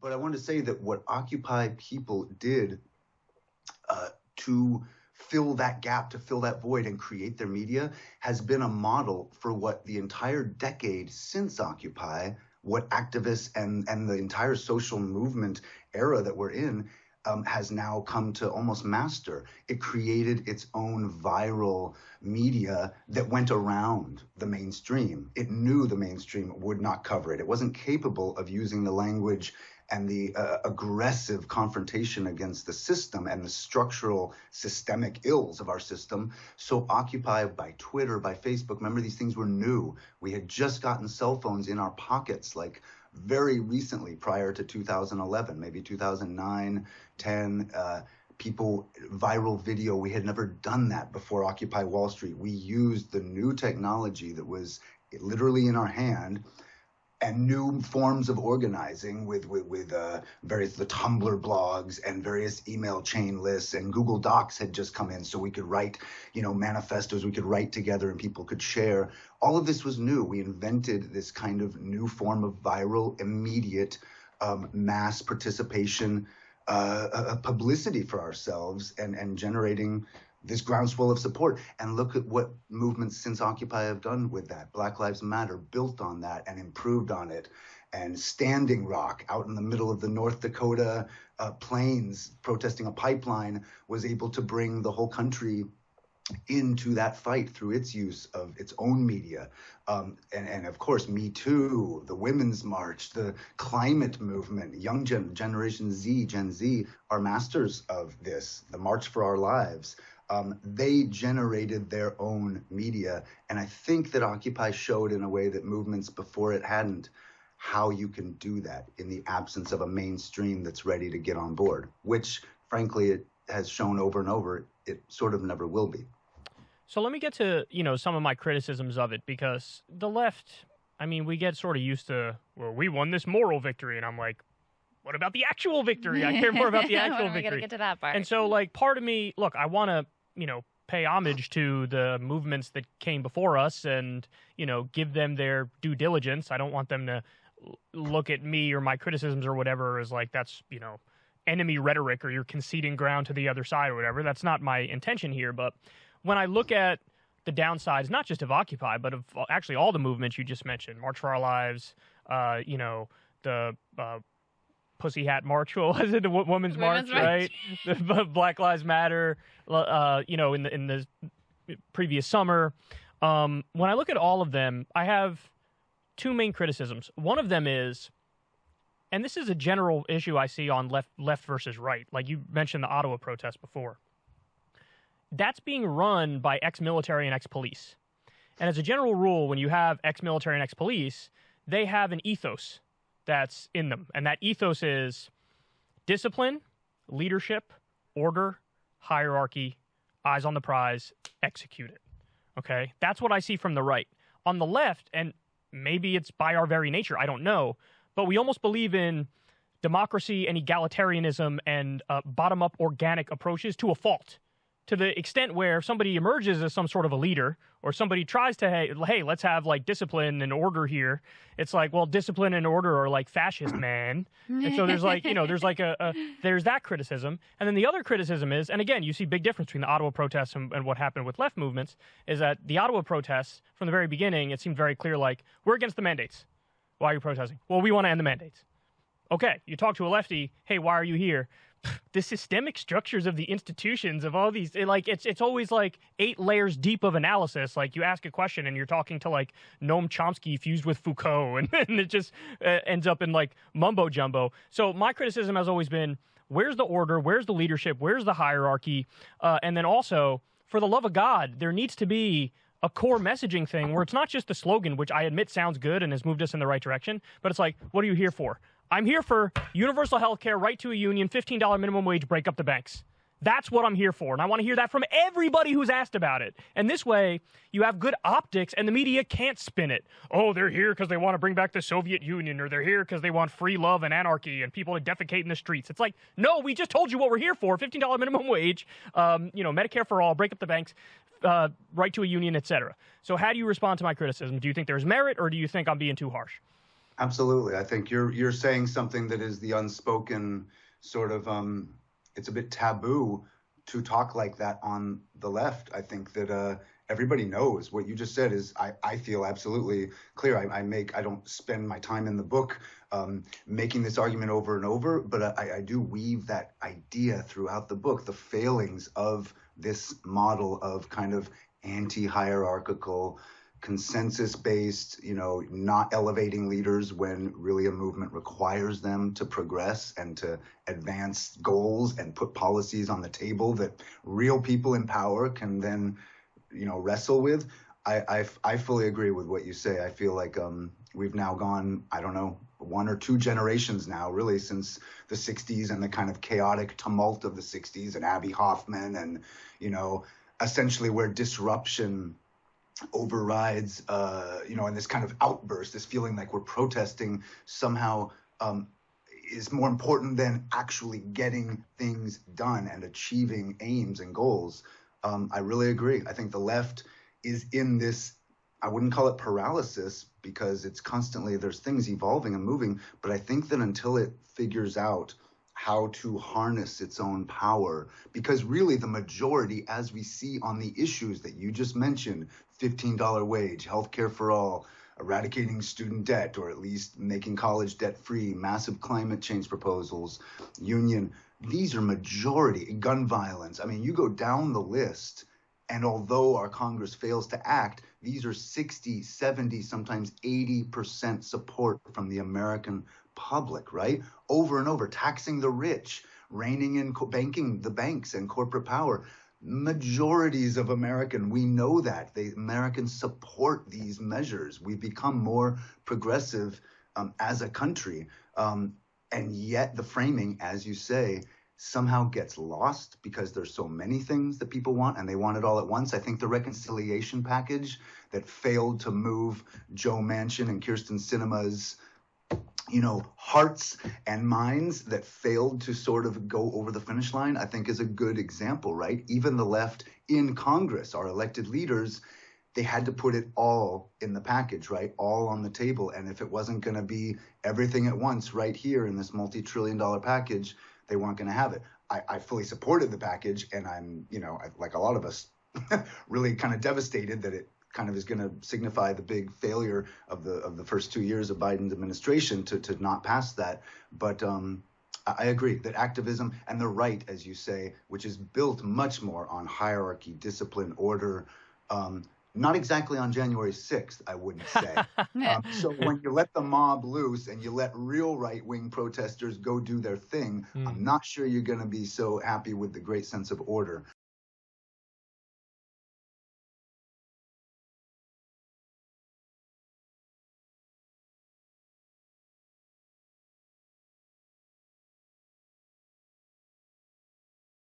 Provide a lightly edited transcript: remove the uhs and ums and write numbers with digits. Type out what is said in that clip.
But I want to say that what Occupy people did to fill that gap, to fill that void and create their media has been a model for what the entire decade since Occupy, what activists and the entire social movement era that we're in has now come to almost master. It created its own viral media that went around the mainstream. It knew the mainstream would not cover it. It wasn't capable of using the language and the aggressive confrontation against the system and the structural systemic ills of our system. So Occupy by Twitter, by Facebook, remember these things were new. We had just gotten cell phones in our pockets, like very recently, prior to 2011, maybe 2009, 10, viral video. We had never done that before Occupy Wall Street. We used the new technology that was literally in our hand and new forms of organizing with various the Tumblr blogs and various email chain lists, and Google Docs had just come in, so we could write, manifestos. We could write together and people could share. All of this was new. We invented this kind of new form of viral, immediate, mass participation, publicity for ourselves, and generating this groundswell of support. And look at what movements since Occupy have done with that. Black Lives Matter built on that and improved on it. And Standing Rock out in the middle of the North Dakota plains protesting a pipeline was able to bring the whole country into that fight through its use of its own media. And of course, Me Too, the Women's March, the climate movement, young Generation Z, Gen Z, are masters of this, the March for Our Lives. They generated their own media. And I think that Occupy showed in a way that movements before it hadn't, how you can do that in the absence of a mainstream that's ready to get on board, which frankly, it has shown over and over, it sort of never will be. So let me get to, some of my criticisms of it, because the left, we get sort of used to, well, we won this moral victory. And I'm like, what about the actual victory? I care more about the actual victory. We gotta get to that part. And so, part of me, look, I want to, pay homage to the movements that came before us and, give them their due diligence. I don't want them to look at me or my criticisms or whatever as like that's, enemy rhetoric or you're conceding ground to the other side or whatever. That's not my intention here. But when I look at the downsides, not just of Occupy, but of actually all the movements you just mentioned, March for Our Lives, the Pussy Hat March, what was it? The Women's March, right? The Black Lives Matter, in the previous summer. When I look at all of them, I have two main criticisms. One of them is, and this is a general issue I see on left versus right. Like you mentioned the Ottawa protest before. That's being run by ex-military and ex-police. And as a general rule, when you have ex-military and ex-police, they have an ethos that's in them. And that ethos is discipline, leadership, order, hierarchy, eyes on the prize, execute it. Okay? That's what I see from the right. On the left, and maybe it's by our very nature, I don't know, but we almost believe in democracy and egalitarianism and bottom-up organic approaches to a fault. To the extent where if somebody emerges as some sort of a leader or somebody tries to, hey, let's have like discipline and order here. It's like, well, discipline and order are like fascist, man. And so there's like, there's that criticism. And then the other criticism is, and again, you see big difference between the Ottawa protests and what happened with left movements, is that the Ottawa protests from the very beginning, it seemed very clear, like, we're against the mandates. Why are you protesting? Well, we want to end the mandates. Okay, you talk to a lefty, hey, why are you here? The systemic structures of the institutions of all these, it's always like 8 layers deep of analysis. Like you ask a question and you're talking to like Noam Chomsky fused with Foucault, and it just ends up in like mumbo jumbo. So my criticism has always been, where's the order? Where's the leadership? Where's the hierarchy? And then also, for the love of God, there needs to be a core messaging thing where it's not just the slogan, which I admit sounds good and has moved us in the right direction, but it's like, what are you here for? I'm here for universal health care, right to a union, $15 minimum wage, break up the banks. That's what I'm here for, and I want to hear that from everybody who's asked about it. And this way, you have good optics, and the media can't spin it. Oh, they're here because they want to bring back the Soviet Union, or they're here because they want free love and anarchy and people to defecate in the streets. It's like, no, we just told you what we're here for, $15 minimum wage, Medicare for all, break up the banks, right to a union, etc. So how do you respond to my criticism? Do you think there's merit, or do you think I'm being too harsh? Absolutely. I think you're saying something that is the unspoken sort of it's a bit taboo to talk like that on the left. I think that everybody knows what you just said is I feel absolutely clear. I don't spend my time in the book making this argument over and over, but I do weave that idea throughout the book, the failings of this model of kind of anti-hierarchical consensus based, not elevating leaders when really a movement requires them to progress and to advance goals and put policies on the table that real people in power can then, wrestle with. I fully agree with what you say. I feel like we've now gone, I don't know, one or two generations now, really, since the 60s and the kind of chaotic tumult of the 60s and Abby Hoffman and, essentially where disruption overrides, and this kind of outburst, this feeling like we're protesting somehow is more important than actually getting things done and achieving aims and goals. I really agree. I think the left is in this, I wouldn't call it paralysis because it's constantly, there's things evolving and moving, but I think that until it figures out how to harness its own power, because really the majority, as we see on the issues that you just mentioned, $15 wage, healthcare for all, eradicating student debt, or at least making college debt free, massive climate change proposals, union, these are majority, gun violence. I mean, you go down the list, and although our Congress fails to act, these are 60, 70, sometimes 80% support from the American public, right? Over and over, taxing the rich, reining in banking the banks and corporate power. Majorities of we know that. Americans support these measures. We've become more progressive as a country. And yet the framing, as you say, somehow gets lost because there's so many things that people want and they want it all at once. I think the reconciliation package that failed to move Joe Manchin and Kyrsten Sinema's hearts and minds, that failed to sort of go over the finish line, I think is a good example, right? Even the left in Congress, our elected leaders, they had to put it all in the package, right? All on the table. And if it wasn't going to be everything at once right here in this multi-trillion-dollar package, they weren't going to have it. I fully supported the package, and I'm, like a lot of us, really kind of devastated that it kind of is going to signify the big failure of the first 2 years of Biden's administration to not pass that. But I agree that activism and the right, as you say, which is built much more on hierarchy, discipline, order, not exactly on January 6th, I wouldn't say. So when you let the mob loose and you let real right-wing protesters go do their thing, I'm not sure you're going to be so happy with the great sense of order